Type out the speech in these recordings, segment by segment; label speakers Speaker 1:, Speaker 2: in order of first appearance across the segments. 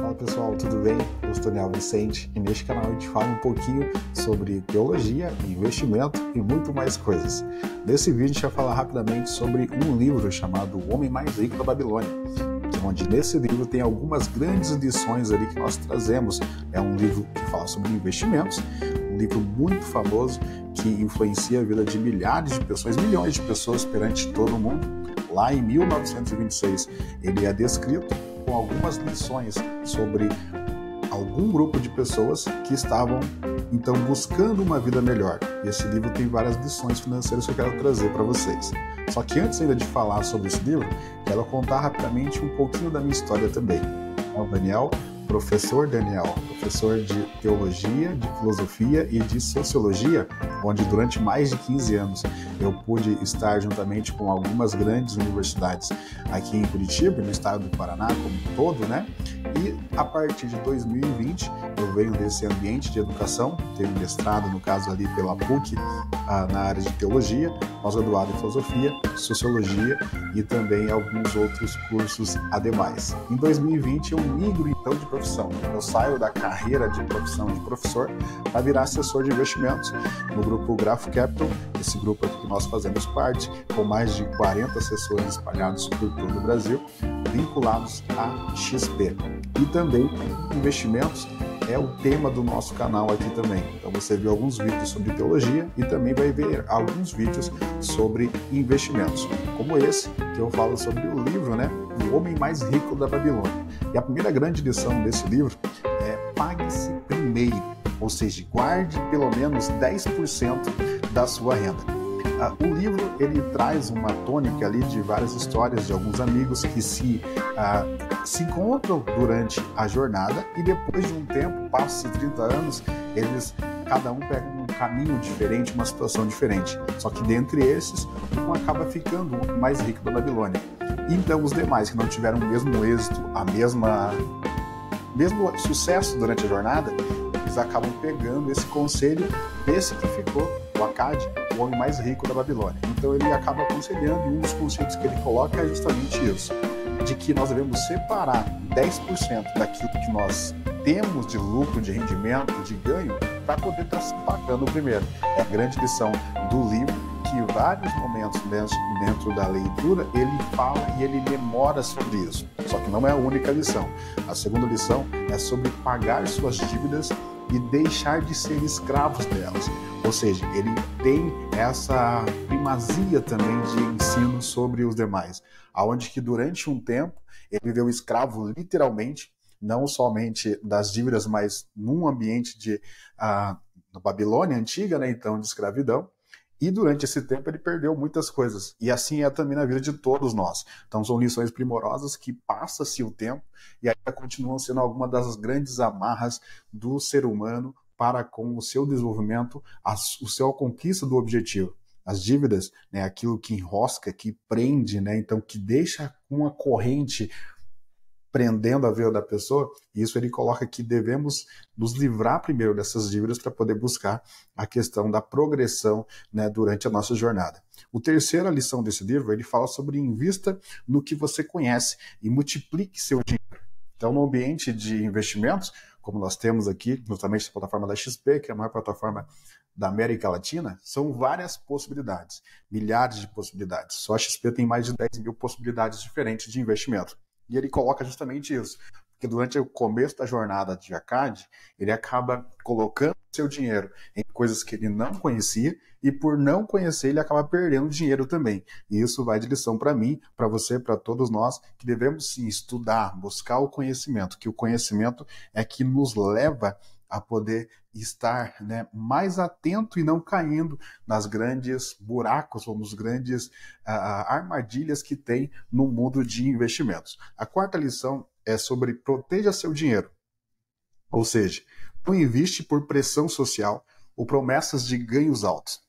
Speaker 1: Fala pessoal, tudo bem? Eu sou Daniel Vicente e neste canal a gente fala um pouquinho sobre teologia, investimento e muito mais coisas. Nesse vídeo a gente vai falar rapidamente sobre um livro chamado O Homem Mais Rico da Babilônia, onde nesse livro tem algumas grandes lições ali que nós trazemos. É um livro que fala sobre investimentos, um livro muito famoso que influencia a vida de milhares de pessoas, milhões de pessoas perante todo o mundo. Lá em 1926 ele é descrito com algumas lições sobre algum grupo de pessoas que estavam então buscando uma vida melhor. E esse livro tem várias lições financeiras que eu quero trazer para vocês. Só que antes ainda de falar sobre esse livro, quero contar rapidamente um pouquinho da minha história também. Professor de teologia, de filosofia e de sociologia, onde durante mais de 15 anos eu pude estar juntamente com algumas grandes universidades aqui em Curitiba, no estado do Paraná como um todo, né? E a partir de 2020 eu venho desse ambiente de educação, tenho mestrado, no caso ali pela PUC, na área de teologia, pós-graduado em filosofia, sociologia e também alguns outros cursos ademais. Em 2020 eu migro então de profissão. Eu saio da carreira de profissão de professor para virar assessor de investimentos no grupo Grafo Capital, esse grupo aqui que nós fazemos parte, com mais de 40 assessores espalhados por todo o Brasil, vinculados à XP. E também investimentos é o tema do nosso canal aqui também. Então você viu alguns vídeos sobre teologia e também vai ver alguns vídeos sobre investimentos, como esse que eu falo sobre o livro, né? O Homem Mais Rico da Babilônia. E a primeira grande lição desse livro é pague-se primeiro, ou seja, guarde pelo menos 10% da sua renda. O livro ele traz uma tônica ali de várias histórias de alguns amigos que se encontram durante a jornada e depois de um tempo, passa-se 30 anos, cada um pega um caminho diferente, uma situação diferente. Só que dentre esses, um acaba ficando o mais rico da Babilônia. Então os demais que não tiveram o mesmo êxito, mesmo sucesso durante a jornada, eles acabam pegando esse conselho desse que ficou, o Acade, o homem mais rico da Babilônia. Então ele acaba aconselhando, e um dos conceitos que ele coloca é justamente isso, de que nós devemos separar 10% daquilo que nós temos de lucro, de rendimento, de ganho, para poder estar se pagando primeiro. É a grande lição do livro, que em vários momentos dentro da leitura ele fala e ele memora sobre isso. Só que não é a única lição. A segunda lição é sobre pagar suas dívidas e deixar de ser escravos delas. Ou seja, ele tem essa primazia também de ensino sobre os demais, aonde que durante um tempo ele viveu escravo literalmente, não somente das dívidas, mas num ambiente da Babilônia antiga, né, então de escravidão. E durante esse tempo ele perdeu muitas coisas. E assim é também na vida de todos nós. Então são lições primorosas que passa-se o tempo e ainda continuam sendo algumas das grandes amarras do ser humano para com o seu desenvolvimento, a conquista do objetivo. As dívidas, né, aquilo que enrosca, que prende, né, então que deixa uma corrente prendendo a vida da pessoa, isso ele coloca que devemos nos livrar primeiro dessas dívidas para poder buscar a questão da progressão, né, durante a nossa jornada. A terceira lição desse livro, ele fala sobre invista no que você conhece e multiplique seu dinheiro. Então, no ambiente de investimentos, como nós temos aqui, justamente a plataforma da XP, que é a maior plataforma da América Latina, são várias possibilidades, milhares de possibilidades. Só a XP tem mais de 10 mil possibilidades diferentes de investimento. E ele coloca justamente isso, porque durante o começo da jornada de Acade, ele acaba colocando seu dinheiro em coisas que ele não conhecia, e por não conhecer, ele acaba perdendo dinheiro também. E isso vai de lição para mim, para você, para todos nós, que devemos sim estudar, buscar o conhecimento, que o conhecimento é que nos leva a poder estar, né, mais atento e não caindo nas grandes buracos ou nos grandes armadilhas que tem no mundo de investimentos. A quarta lição é sobre proteja seu dinheiro. Ou seja, não investe por pressão social ou promessas de ganhos altos.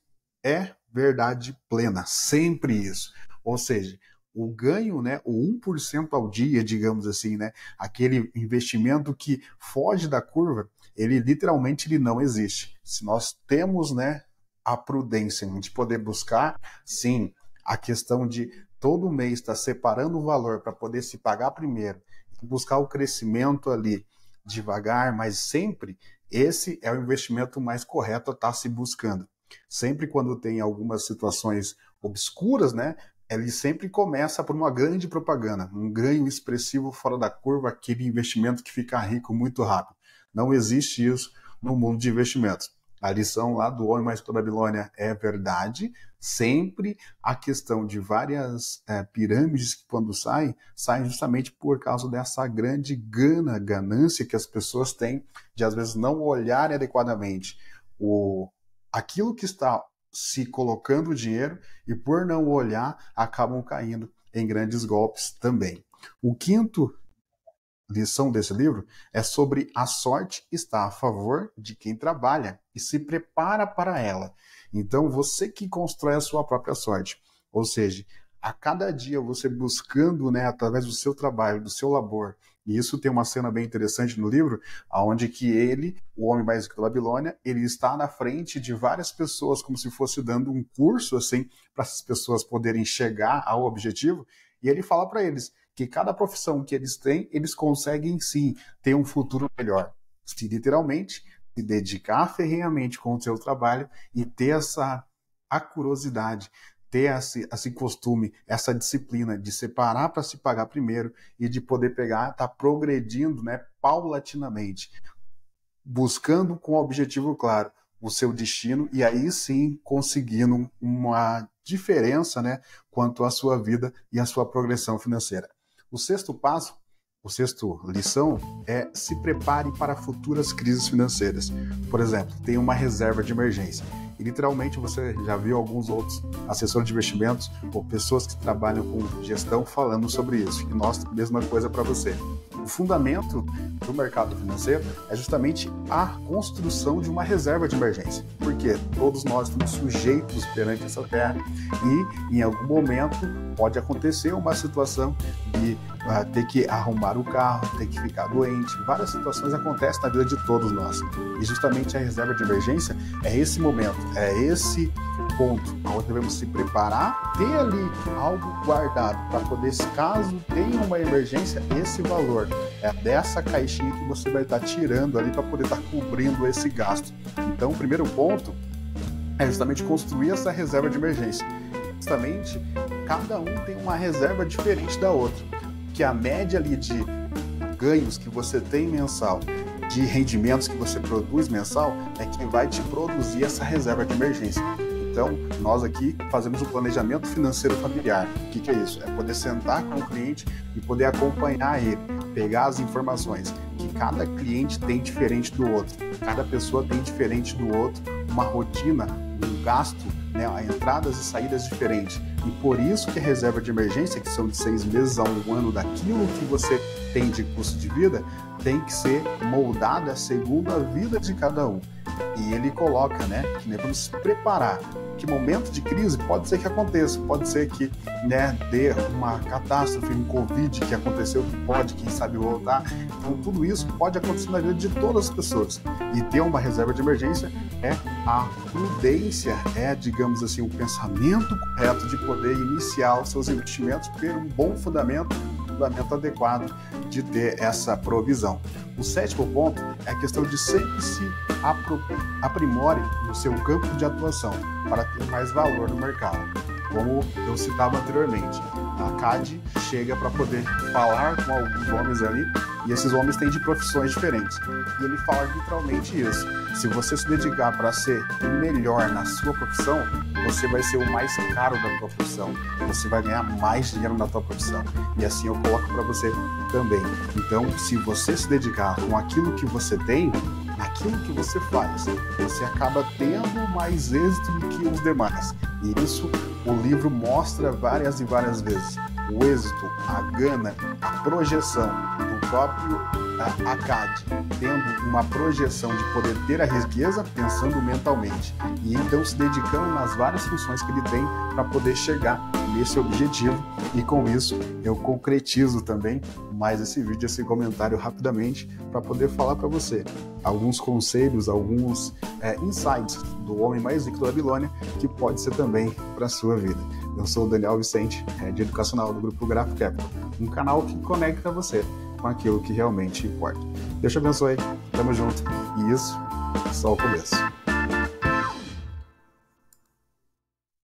Speaker 1: É verdade plena, sempre isso. Ou seja, o ganho, né, o 1% ao dia, digamos assim, né, aquele investimento que foge da curva, ele literalmente não existe. Se nós temos, né, a prudência de poder buscar, sim, a questão de todo mês estar separando o valor para poder se pagar primeiro, buscar o crescimento ali devagar, mas sempre esse é o investimento mais correto a estar se buscando. Sempre quando tem algumas situações obscuras, né, ele sempre começa por uma grande propaganda, um ganho expressivo fora da curva, aquele investimento que fica rico muito rápido. Não existe isso no mundo de investimentos. A lição lá do Homem Mais Rico da Babilônia é verdade. Sempre a questão de várias pirâmides que quando saem justamente por causa dessa grande ganância que as pessoas têm de às vezes não olhar adequadamente aquilo que está se colocando dinheiro e por não olhar acabam caindo em grandes golpes também. O quinto lição desse livro é sobre a sorte está a favor de quem trabalha e se prepara para ela. Então, você que constrói a sua própria sorte. Ou seja, a cada dia você buscando, né, através do seu trabalho, do seu labor, e isso tem uma cena bem interessante no livro, onde que ele, o Homem Mais Rico da Babilônia, ele está na frente de várias pessoas, como se fosse dando um curso, assim, para essas pessoas poderem chegar ao objetivo, e ele fala para eles que cada profissão que eles têm, eles conseguem sim ter um futuro melhor. Se literalmente se dedicar ferrenhamente com o seu trabalho e ter a curiosidade, ter esse costume, essa disciplina de separar para se pagar primeiro e de poder pegar, tá progredindo, né, paulatinamente, buscando com o objetivo claro o seu destino e aí sim conseguindo uma diferença, né, quanto à sua vida e à sua progressão financeira. O sexto passo, a sexta lição é se prepare para futuras crises financeiras. Por exemplo, tem uma reserva de emergência. E literalmente você já viu alguns outros assessores de investimentos ou pessoas que trabalham com gestão falando sobre isso. E nós, mesma coisa para você. O fundamento do mercado financeiro é justamente a construção de uma reserva de emergência. Porque todos nós estamos sujeitos perante essa terra e em algum momento pode acontecer uma situação de ter que arrumar o carro, ter que ficar doente. Várias situações acontecem na vida de todos nós. E justamente a reserva de emergência é esse momento, é esse ponto onde devemos se preparar, ter ali algo guardado para poder, caso tenha uma emergência, esse valor é dessa caixinha que você vai estar tirando ali para poder estar cobrindo esse gasto. Então, o primeiro ponto é justamente construir essa reserva de emergência. Justamente, cada um tem uma reserva diferente da outra, que a média ali de ganhos que você tem mensal, de rendimentos que você produz mensal, é quem vai te produzir essa reserva de emergência. Então, nós aqui fazemos o planejamento financeiro familiar. O que é isso? É poder sentar com o cliente e poder acompanhar ele, pegar as informações que cada cliente tem diferente do outro, cada pessoa tem diferente do outro, uma rotina, um gasto, né, entradas e saídas diferentes. E por isso que a reserva de emergência, que são de 6 meses a 1 ano daquilo que você tem de custo de vida, tem que ser moldada segundo a vida de cada um. E ele coloca, né, que devemos se preparar. Que momento de crise pode ser que aconteça, pode ser que, né, dê uma catástrofe, um Covid que aconteceu, que pode, quem sabe, voltar. Então, tudo isso pode acontecer na vida de todas as pessoas. E ter uma reserva de emergência é a prudência, é, digamos assim, o pensamento correto de poder iniciar os seus investimentos por um bom fundamento adequado de ter essa provisão. O sétimo ponto é a questão de sempre se aprimore no seu campo de atuação para ter mais valor no mercado. Como eu citava anteriormente, a CAD chega para poder falar com alguns homens ali e esses homens têm de profissões diferentes. E ele fala literalmente isso. Se você se dedicar para ser o melhor na sua profissão, você vai ser o mais caro da tua profissão. Você vai ganhar mais dinheiro na tua profissão. E assim eu coloco para você também. Então, se você se dedicar com aquilo que você tem, aquilo que você faz, você acaba tendo mais êxito do que os demais. E isso o livro mostra várias e várias vezes. O êxito, a gana, a projeção do próprio ACAD, tendo uma projeção de poder ter a riqueza, pensando mentalmente. E então se dedicando nas várias funções que ele tem para poder chegar nesse objetivo. E com isso eu concretizo também mais esse vídeo, esse comentário rapidamente para poder falar para você alguns conselhos, alguns insights do Homem Mais Rico da Babilônia que pode ser também para a sua vida. Eu sou o Daniel Vicente, Head Educacional do Grupo Graph Capital, um canal que conecta você com aquilo que realmente importa. Deus te abençoe. Tamo junto. E isso é só o começo.